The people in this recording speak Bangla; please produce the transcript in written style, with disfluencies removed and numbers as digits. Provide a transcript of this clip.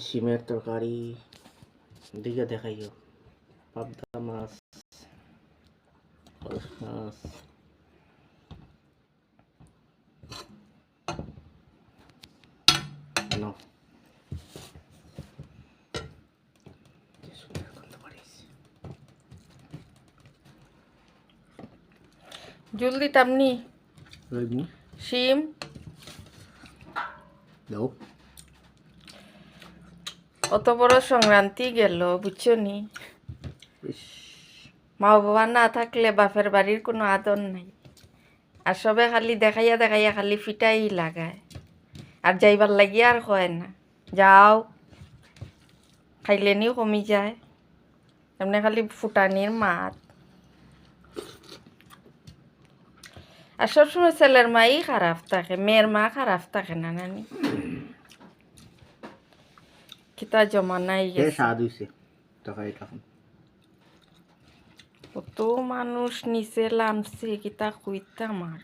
শিমের তরকারি দিকে দেখাইও, পাবদা মাছ, খরস মাছ, জল দিতাম নি রইবনি শিম দাও। অত বড় সংক্রান্তি গেল বুঝছো নি, মা বাবা না থাকলে বাপের বাড়ির কোনো আদর নাই। আর সবে খালি দেখাইয়া দেখাইয়া খালি ফিটাই লাগায়, আর যাইবার লাগিয়া আর কয় না যাও, খাইলে নিও কমি যায়। এমনি খালি ফুটানির মাত। আর সবসময় ছেলের মাই খারাপ থাকে, মেয়ের মা খারাপ থাকে না নানি। কিতা জমানাই গেছে, স্বাদ হইছে তরকারিটা। কত মানুষ নিচে লামছে, কিতা কইতাম আর।